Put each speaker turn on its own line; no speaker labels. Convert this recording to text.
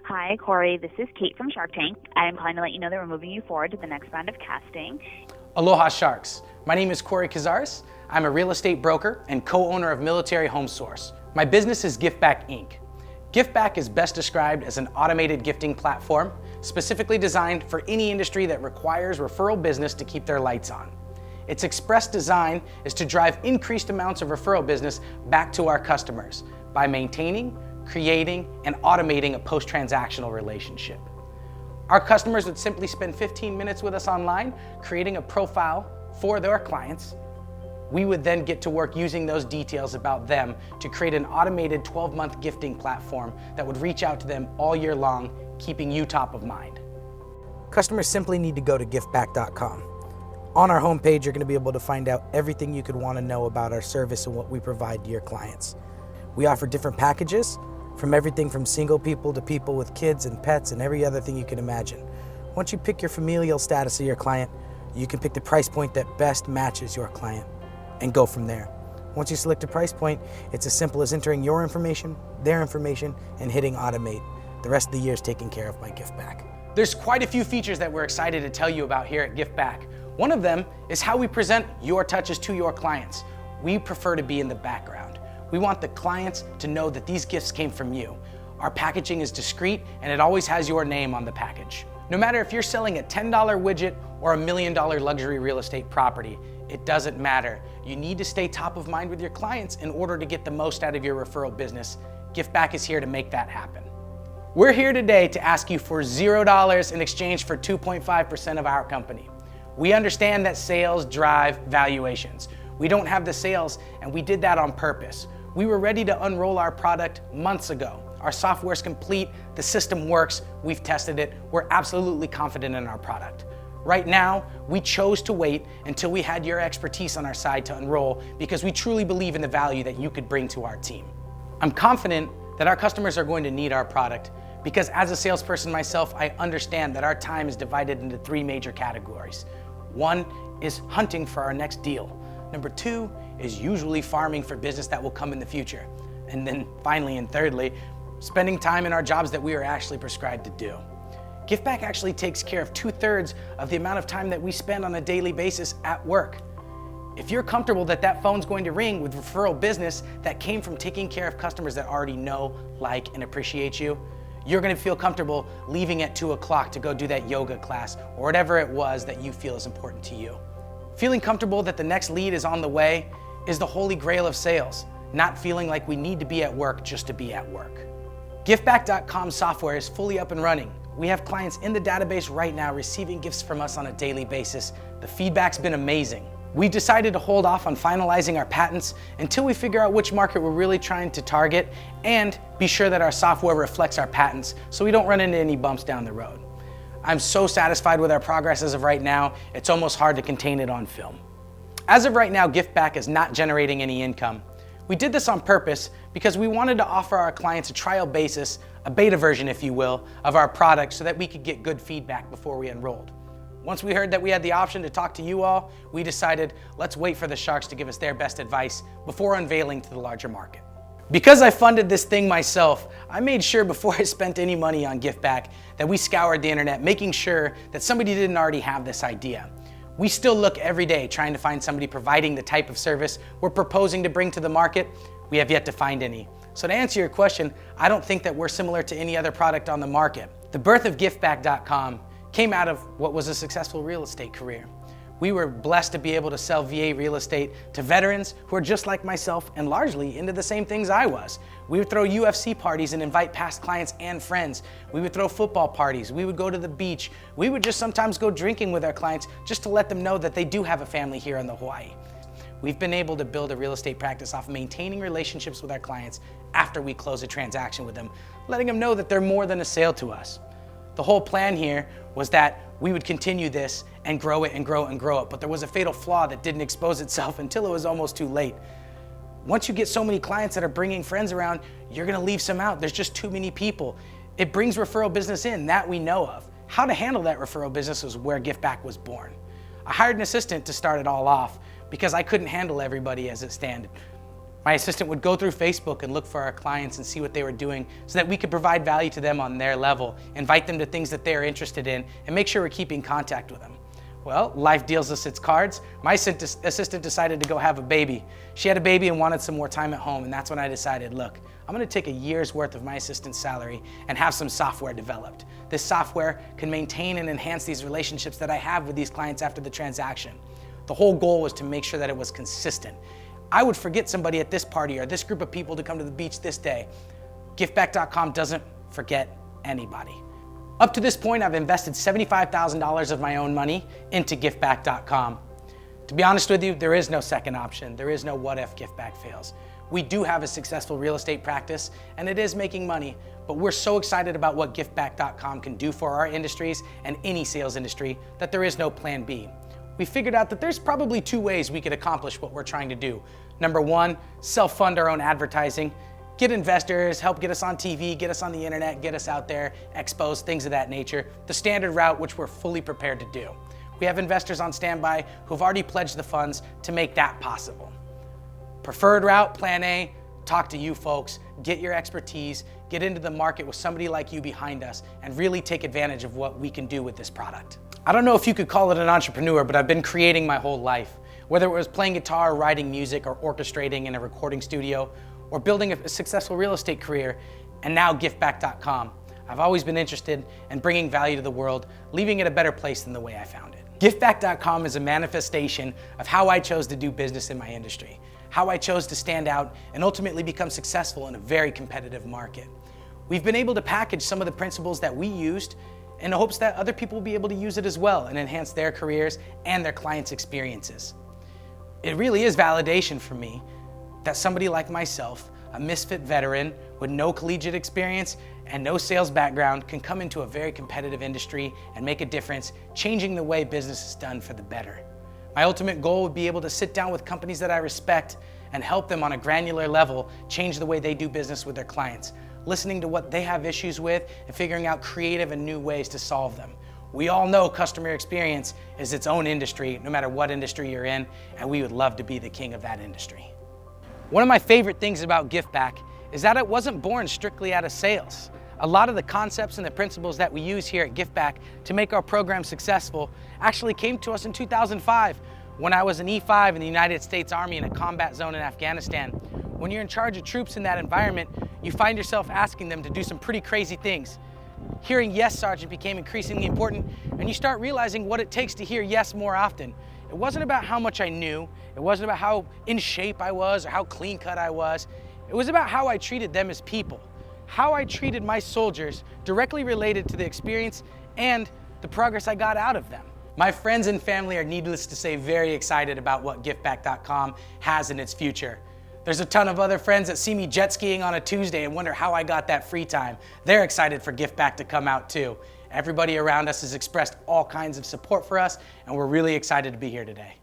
Hi, Corey. This is Kate from Shark Tank. I'm calling to let you know that we're moving you forward to the next round of casting.
Aloha Sharks. My name is Corey Cazares. I'm a real estate broker and co-owner of Military Home Source. My business is GiftBack Inc. GiftBack is best described as an automated gifting platform specifically designed for any industry that requires referral business to keep their lights on. Its express design is to drive increased amounts of referral business back to our customers by maintaining, creating, and automating a post-transactional relationship. Our customers would simply spend 15 minutes with us online, creating a profile for their clients. We would then get to work using those details about them to create an automated 12-month gifting platform that would reach out to them all year long, keeping you top of mind.
Customers simply need to go to giftback.com. On our homepage, you're going to be able to find out everything you could want to know about our service and what we provide to your clients. We offer different packages, from everything from single people to people with kids and pets and every other thing you can imagine. Once you pick your familial status of your client, you can pick the price point that best matches your client and go from there. Once you select a price point, it's as simple as entering your information, their information, and hitting automate. The rest of the year is taken care of by GiftBack.
There's quite a few features that we're excited to tell you about here at GiftBack. One of them is how we present your touches to your clients. We prefer to be in the background. We want the clients to know that these gifts came from you. Our packaging is discreet and it always has your name on the package. No matter if you're selling a $10 widget or a $1 million luxury real estate property, it doesn't matter. You need to stay top of mind with your clients in order to get the most out of your referral business. GiftBack is here to make that happen. We're here today to ask you for $0 in exchange for 2.5% of our company. We understand that sales drive valuations. We don't have the sales, and we did that on purpose. We were ready to unroll our product months ago. Our software's complete, the system works, we've tested it, we're absolutely confident in our product. Right now, we chose to wait until we had your expertise on our side to enroll because we truly believe in the value that you could bring to our team. I'm confident that our customers are going to need our product because as a salesperson myself, I understand that our time is divided into 3 major categories. One is hunting for our next deal. Number 2 is usually farming for business that will come in the future. And then finally and thirdly, spending time in our jobs that we are actually prescribed to do. GiftBack actually takes care of 2/3 of the amount of time that we spend on a daily basis at work. If you're comfortable that that phone's going to ring with referral business that came from taking care of customers that already know, like, and appreciate you, you're gonna feel comfortable leaving at 2 o'clock to go do that yoga class or whatever it was that you feel is important to you. Feeling comfortable that the next lead is on the way is the holy grail of sales, not feeling like we need to be at work just to be at work. Giftback.com software is fully up and running. We have clients in the database right now receiving gifts from us on a daily basis. The feedback's been amazing. We decided to hold off on finalizing our patents until we figure out which market we're really trying to target and be sure that our software reflects our patents so we don't run into any bumps down the road. I'm so satisfied with our progress as of right now, it's almost hard to contain it on film. As of right now, GiftBack is not generating any income. We did this on purpose because we wanted to offer our clients a trial basis, a beta version if you will, of our product so that we could get good feedback before we enrolled. Once we heard that we had the option to talk to you all, we decided let's wait for the Sharks to give us their best advice before unveiling to the larger market. Because I funded this thing myself, I made sure before I spent any money on GiftBack that we scoured the internet, making sure that somebody didn't already have this idea. We still look every day trying to find somebody providing the type of service we're proposing to bring to the market. We have yet to find any. So to answer your question, I don't think that we're similar to any other product on the market. The birth of giftback.com came out of what was a successful real estate career. We were blessed to be able to sell VA real estate to veterans who are just like myself and largely into the same things I was. We would throw UFC parties and invite past clients and friends. We would throw football parties. We would go to the beach. We would just sometimes go drinking with our clients just to let them know that they do have a family here in the Hawaii. We've been able to build a real estate practice off maintaining relationships with our clients after we close a transaction with them, letting them know that they're more than a sale to us. The whole plan here was that we would continue this and grow it and grow it and grow it, but there was a fatal flaw that didn't expose itself until it was almost too late. Once you get so many clients that are bringing friends around, you're gonna leave some out. There's just too many people. It brings referral business in, that we know of. How to handle that referral business was where GiftBack was born. I hired an assistant to start it all off because I couldn't handle everybody as it standed. My assistant would go through Facebook and look for our clients and see what they were doing so that we could provide value to them on their level, invite them to things that they're interested in, and make sure we're keeping contact with them. Well, life deals us its cards. My assistant decided to go have a baby. She had a baby and wanted some more time at home, and that's when I decided, look, I'm gonna take a year's worth of my assistant's salary and have some software developed. This software can maintain and enhance these relationships that I have with these clients after the transaction. The whole goal was to make sure that it was consistent. I would forget somebody at this party or this group of people to come to the beach this day. Giftback.com doesn't forget anybody. Up to this point, I've invested $75,000 of my own money into Giftback.com. To be honest with you, there is no second option. There is no what if Giftback fails. We do have a successful real estate practice and it is making money, but we're so excited about what Giftback.com can do for our industries and any sales industry that there is no plan B. We figured out that there's probably two ways we could accomplish what we're trying to do. Number one, self-fund our own advertising, get investors, help get us on TV, get us on the internet, get us out there, expos, things of that nature. The standard route, which we're fully prepared to do. We have investors on standby who've already pledged the funds to make that possible. Preferred route, plan A, talk to you folks, get your expertise, get into the market with somebody like you behind us, and really take advantage of what we can do with this product. I don't know if you could call it an entrepreneur, but I've been creating my whole life. Whether it was playing guitar, writing music, or orchestrating in a recording studio, or building a successful real estate career, and now Giftback.com. I've always been interested in bringing value to the world, leaving it a better place than the way I found it. Giftback.com is a manifestation of how I chose to do business in my industry, how I chose to stand out and ultimately become successful in a very competitive market. We've been able to package some of the principles that we used in the hopes that other people will be able to use it as well and enhance their careers and their clients' experiences. It really is validation for me that somebody like myself, a misfit veteran with no collegiate experience and no sales background, can come into a very competitive industry and make a difference, changing the way business is done for the better. My ultimate goal would be able to sit down with companies that I respect and help them on a granular level change the way they do business with their clients, listening to what they have issues with and figuring out creative and new ways to solve them. We all know customer experience is its own industry, no matter what industry you're in, and we would love to be the king of that industry. One of my favorite things about Giftback is that it wasn't born strictly out of sales. A lot of the concepts and the principles that we use here at Giftback to make our program successful actually came to us in 2005 when I was an E5 in the United States Army in a combat zone in Afghanistan. When you're in charge of troops in that environment, you find yourself asking them to do some pretty crazy things. Hearing yes, Sergeant became increasingly important, and you start realizing what it takes to hear yes more often. It wasn't about how much I knew, it wasn't about how in shape I was or how clean cut I was. It was about how I treated them as people. How I treated my soldiers directly related to the experience and the progress I got out of them. My friends and family are, needless to say, very excited about what Giftback.com has in its future. There's a ton of other friends that see me jet skiing on a Tuesday and wonder how I got that free time. They're excited for Giftback to come out too. Everybody around us has expressed all kinds of support for us, and we're really excited to be here today.